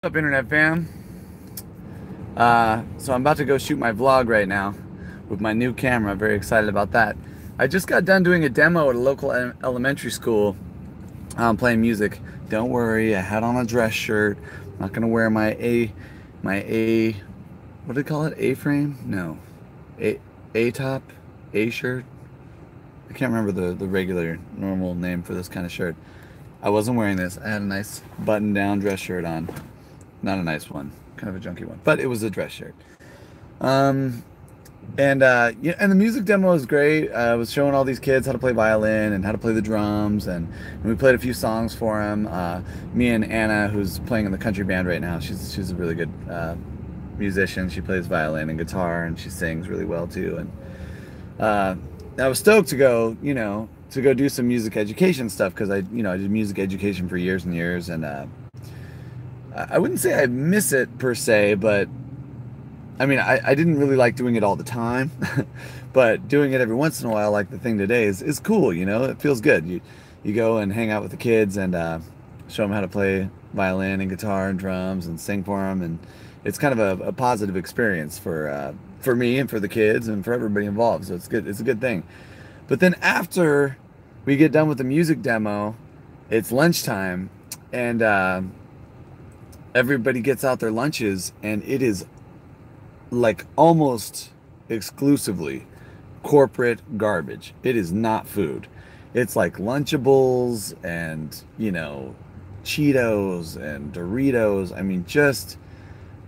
up, internet fam? So I'm about to go shoot my vlog right now with my new camera. Very excited about that. I just got done doing a demo at a local elementary school, playing music. Don't worry, I had on a dress shirt. I'm not gonna wear my what do they call it? A-frame? No, A-top, A-shirt. I can't remember the regular normal name for this kind of shirt. I wasn't wearing this. I had a nice button-down dress shirt on. Not a nice one, kind of a junky one, but it was a dress shirt. Um, yeah, and the music demo was great. I was showing all these kids how to play violin and how to play the drums, and we played a few songs for them. Me and Anna, who's playing in the country band right now, she's a really good musician. She plays violin and guitar, and she sings really well too. And I was stoked to go, to go do some music education stuff because I did music education for years and years, and I wouldn't say I miss it per se, but I mean, I didn't really like doing it all the time, but doing it every once in a while, like the thing today, is cool. It feels good. You go and hang out with the kids and show them how to play violin and guitar and drums and sing for them, and it's kind of a positive experience for me and for the kids and for everybody involved. So it's good. It's a good thing. But then after we get done with the music demo, it's lunchtime, and everybody gets out their lunches, and it is like almost exclusively corporate garbage. It is not food. It's like Lunchables and, Cheetos and Doritos. I mean, just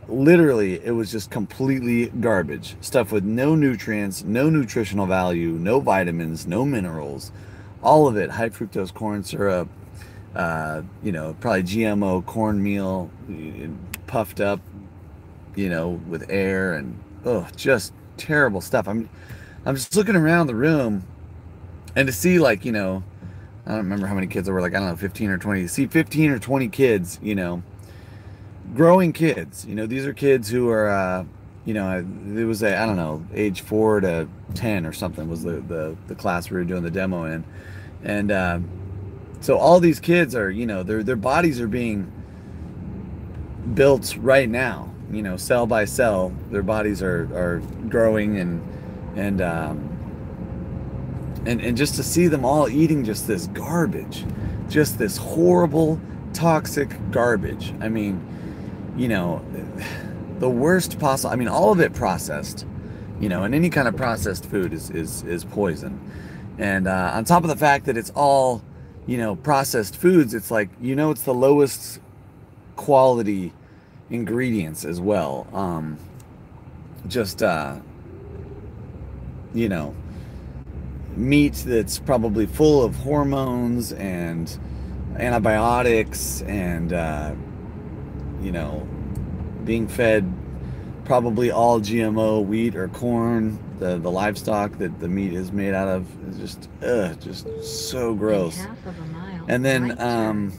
literally, it was just completely garbage. Stuff with no nutrients, no nutritional value, no vitamins, no minerals. All of it, high fructose corn syrup, probably GMO cornmeal, puffed up, with air, and just terrible stuff. I'm just looking around the room, and to see, like, I don't remember how many kids there were, like, I don't know, 15 or 20. To see 15 or 20 kids, growing kids. These are kids who are, it was I don't know, age 4 to 10 or something was the class we were doing the demo in, and so all these kids are, their bodies are being built right now. Cell by cell, their bodies are growing, and just to see them all eating just this garbage, just this horrible, toxic garbage. I mean, the worst possible. I mean, all of it processed, and any kind of processed food is poison. And on top of the fact that it's all, processed foods, it's like, it's the lowest quality ingredients as well. Just meat that's probably full of hormones and antibiotics, and being fed probably all GMO wheat or corn. The livestock that the meat is made out of is just so gross. Half of a mile. And then Right turn.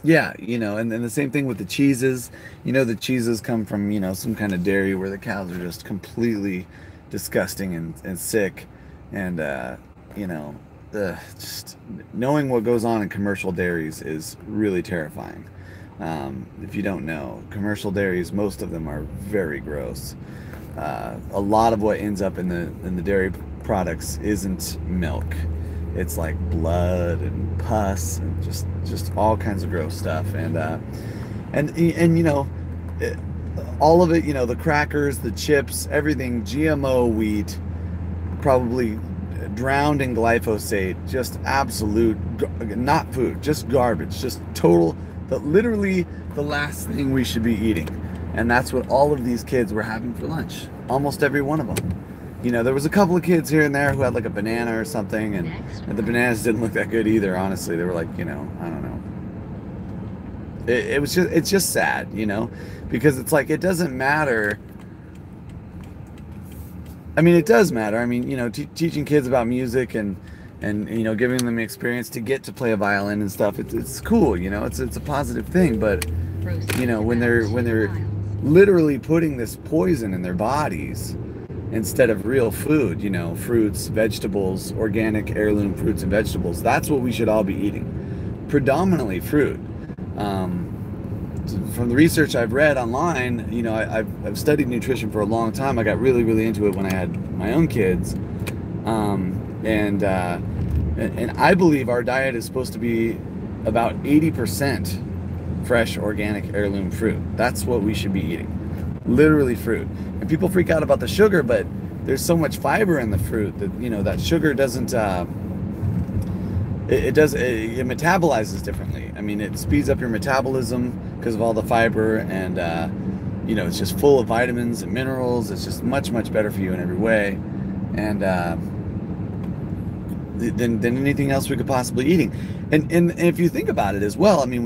yeah, and then the same thing with the cheeses. The cheeses come from, some kind of dairy where the cows are just completely disgusting and sick. And, just knowing what goes on in commercial dairies is really terrifying. If you don't know, commercial dairies, most of them are very gross. A lot of what ends up in the dairy products isn't milk. It's like blood and pus and just all kinds of gross stuff. And all of it, the crackers, the chips, everything GMO wheat, probably drowned in glyphosate, just absolute, not food, just garbage, just total, but literally the last thing we should be eating. And that's what all of these kids were having for lunch, almost every one of them. There was a couple of kids here and there who had like a banana or something, and the bananas didn't look that good either, honestly. They were like, I don't know. It's just sad, because it's like, it doesn't matter. I mean, it does matter. I mean, teaching kids about music and giving them the experience to get to play a violin and stuff. It's cool, it's a positive thing. But when they're literally putting this poison in their bodies instead of real food, fruits, vegetables, organic heirloom fruits and vegetables, that's what we should all be eating. predominantly fruit. From the research I've read online, you know, I've studied nutrition for a long time. I got really, really into it when I had my own kids. And I believe our diet is supposed to be about 80% fresh, organic, heirloom fruit. That's what we should be eating. Literally fruit. And people freak out about the sugar, but there's so much fiber in the fruit that, you know, that sugar doesn't, it metabolizes differently. I mean, it speeds up your metabolism because of all the fiber, and you know, it's just full of vitamins and minerals. It's just much, much better for you in every way, and than anything else we could possibly eating. And if you think about it as well, I mean,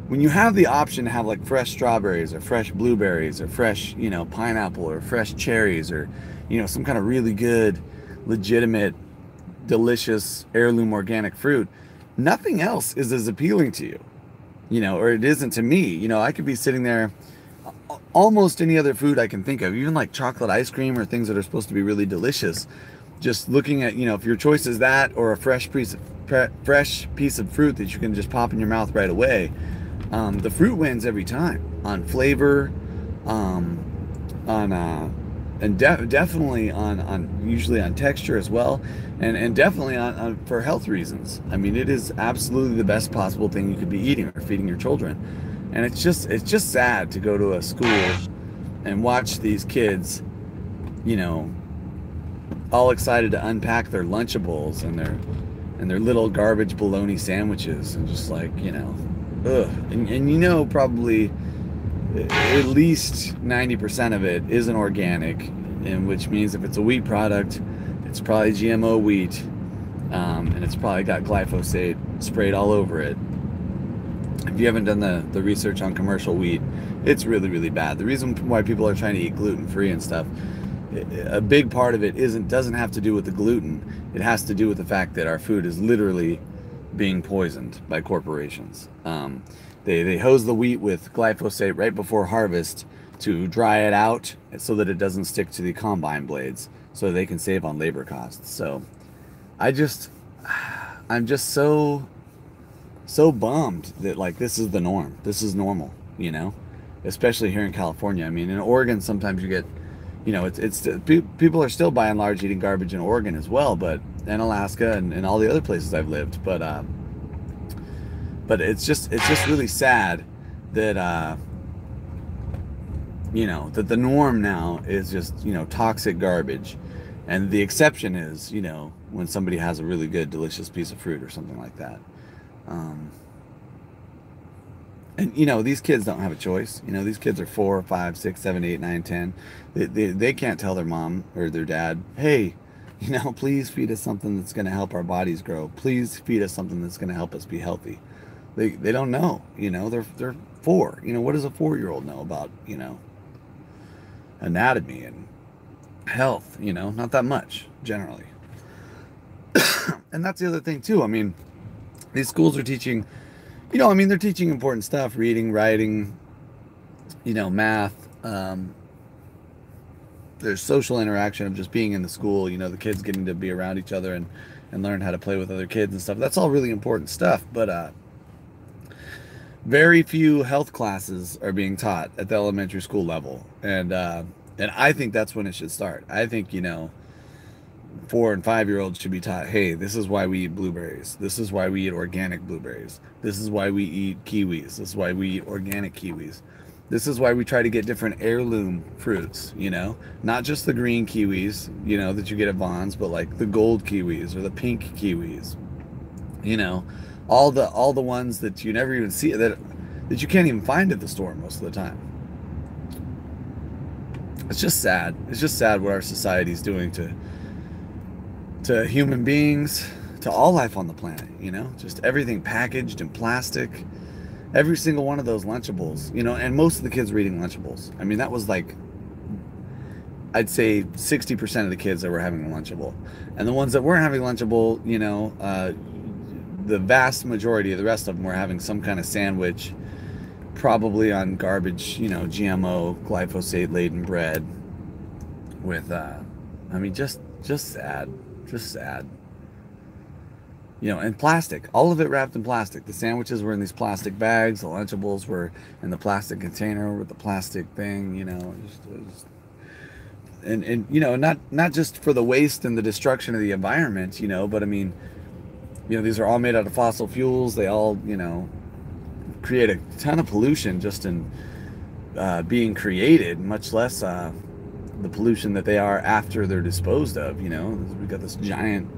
when you have the option to have like fresh strawberries or fresh blueberries or fresh, you know, pineapple or fresh cherries, or, you know, some kind of really good, legitimate, delicious heirloom organic fruit, nothing else is as appealing to you, you know, or it isn't to me. You know, I could be sitting there, almost any other food I can think of, even like chocolate ice cream or things that are supposed to be really delicious, just looking at, you know, if your choice is that or a fresh piece of fruit that you can just pop in your mouth right away, the fruit wins every time on flavor, definitely on usually on texture as well, and definitely on for health reasons. I mean, it is absolutely the best possible thing you could be eating or feeding your children. And it's just sad to go to a school and watch these kids, you know, all excited to unpack their Lunchables and their little garbage bologna sandwiches, and just like, you know, ugh. And you know, probably at least 90% of it isn't organic, and which means if it's a wheat product, it's probably GMO wheat, and it's probably got glyphosate sprayed all over it. If you haven't done the research on commercial wheat, it's really, really bad. The reason why people are trying to eat gluten-free and stuff, a big part of it doesn't have to do with the gluten. It has to do with the fact that our food is literally being poisoned by corporations. They hose the wheat with glyphosate right before harvest to dry it out so that it doesn't stick to the combine blades, so they can save on labor costs. So I'm just so bummed that, like, this is the norm. This is normal, you know, especially here in California. I mean, in Oregon, sometimes you get, you know, people are still by and large eating garbage in Oregon as well, but in Alaska and all the other places I've lived. But it's just really sad that you know, that the norm now is just, you know, toxic garbage, and the exception is, you know, when somebody has a really good, delicious piece of fruit or something like that. And you know, these kids don't have a choice. You know, these kids are 4, 5, 6, 7, 8, 9, 10. They can't tell their mom or their dad, hey, you know, please feed us something that's going to help our bodies grow. Please feed us something that's going to help us be healthy. They don't know. You know, they're 4. You know, what does a 4-year-old know about, you know, anatomy and health? You know, not that much generally. And that's the other thing too. I mean, these schools are teaching, you know, I mean, they're teaching important stuff: reading, writing, you know, math. There's social interaction of just being in the school, you know, the kids getting to be around each other and learn how to play with other kids and stuff. That's all really important stuff. But very few health classes are being taught at the elementary school level. And I think that's when it should start. I think, you know, 4 and 5-year-olds should be taught, hey, this is why we eat blueberries. This is why we eat organic blueberries. This is why we eat kiwis. This is why we eat organic kiwis. This is why we try to get different heirloom fruits, you know, not just the green kiwis, you know, that you get at Vons, but like the gold kiwis or the pink kiwis, you know, all the ones that you never even see, that you can't even find at the store most of the time. It's just sad. It's just sad what our society is doing to human beings, to all life on the planet, you know, just everything packaged in plastic. Every single one of those Lunchables, you know, and most of the kids were eating Lunchables. I mean, that was like, I'd say 60% of the kids that were having a Lunchable. And the ones that weren't having Lunchable, you know, the vast majority of the rest of them were having some kind of sandwich, probably on garbage, you know, GMO, glyphosate-laden bread with, I mean, just sad. Just sad. You know, and plastic, all of it wrapped in plastic. The sandwiches were in these plastic bags, the Lunchables were in the plastic container with the plastic thing, you know, and you know, not just for the waste and the destruction of the environment, you know, but I mean, you know, these are all made out of fossil fuels. They all, you know, create a ton of pollution just in being created, much less the pollution that they are after they're disposed of. You know, we've got this giant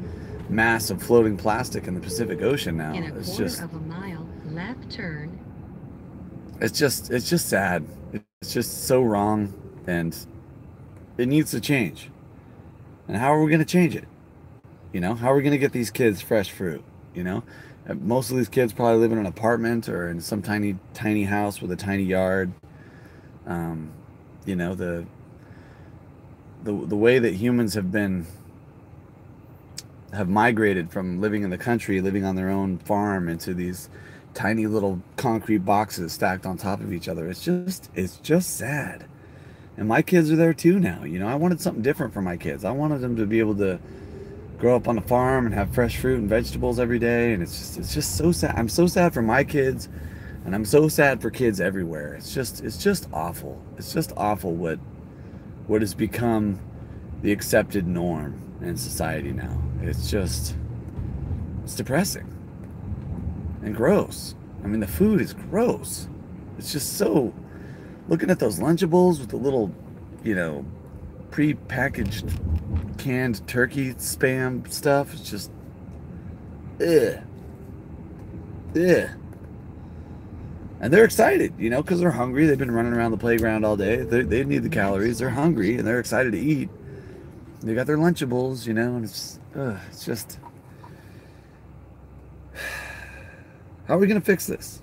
mass of floating plastic in the Pacific Ocean now. In a quarter of a mile, left turn. It's just sad. It's just so wrong, and it needs to change. And how are we going to change it? You know, how are we going to get these kids fresh fruit? You know, most of these kids probably live in an apartment or in some tiny house with a tiny yard. You know, the way that humans have migrated from living in the country, living on their own farm, into these tiny little concrete boxes stacked on top of each other. It's just sad. And my kids are there too now. You know, I wanted something different for my kids. I wanted them to be able to grow up on a farm and have fresh fruit and vegetables every day. And it's just so sad. I'm so sad for my kids, and I'm so sad for kids everywhere. It's just awful. It's just awful what has become the accepted norm in society now. It's depressing and gross. I mean, the food is gross. It's just so, looking at those Lunchables with the little, you know, pre-packaged canned turkey spam stuff, it's just, ugh. Ugh. And they're excited, you know, because they're hungry. They've been running around the playground all day. They need the calories. They're hungry, and they're excited to eat. They got their Lunchables, you know, and it's just... How are we going to fix this?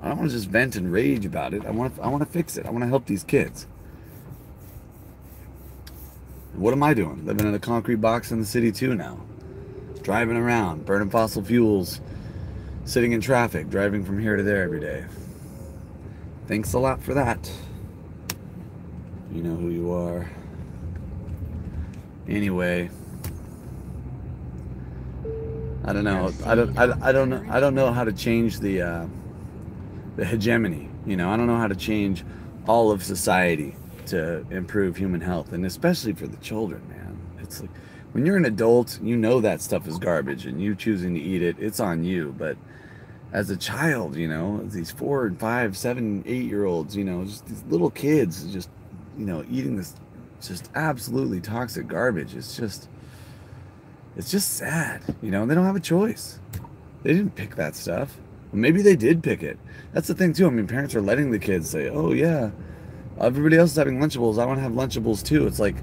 I don't want to just vent and rage about it. I want to fix it. I want to help these kids. What am I doing? Living in a concrete box in the city too now. Driving around, burning fossil fuels, sitting in traffic, driving from here to there every day. Thanks a lot for that. You know who you are. Anyway, I don't know. I don't know how to change the hegemony. You know, I don't know how to change all of society to improve human health, and especially for the children, man. It's like, when you're an adult, you know that stuff is garbage, and you choosing to eat it, it's on you. But as a child, you know, these 4 and 5, 7, 8-year-olds, you know, just these little kids, just, you know, eating this just absolutely toxic garbage. It's just sad, you know. And they don't have a choice. They didn't pick that stuff. Maybe they did pick it. That's the thing too. I mean, parents are letting the kids say, "Oh yeah, everybody else is having Lunchables. I want to have Lunchables too." It's like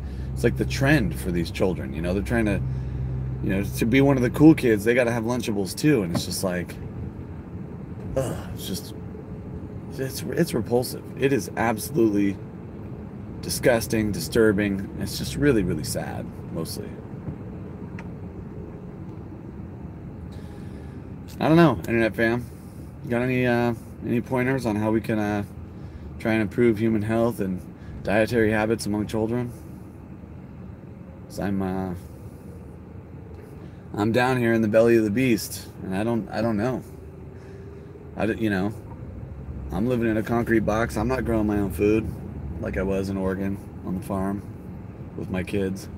the trend for these children. You know, they're trying to, you know, to be one of the cool kids. They got to have Lunchables too, and it's just like, ugh, it's repulsive. It is absolutely disgusting, disturbing. It's just really, really sad, mostly. I don't know, internet fam. You got any pointers on how we can try and improve human health and dietary habits among children? 'Cause I'm down here in the belly of the beast, and I don't know. You know, I'm living in a concrete box. I'm not growing my own food like I was in Oregon on the farm with my kids.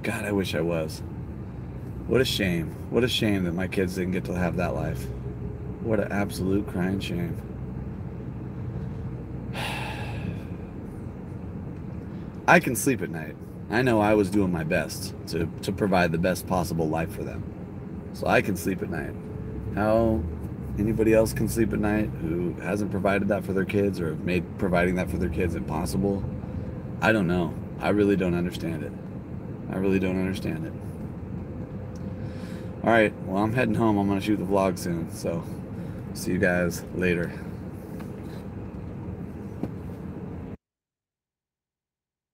God, I wish I was. What a shame. What a shame that my kids didn't get to have that life. What an absolute crying shame. I can sleep at night. I know I was doing my best to provide the best possible life for them. So I can sleep at night. How anybody else can sleep at night who hasn't provided that for their kids, or made providing that for their kids impossible, I don't know. I really don't understand it. I really don't understand it. Alright, well, I'm heading home. I'm going to shoot the vlog soon. So, see you guys later.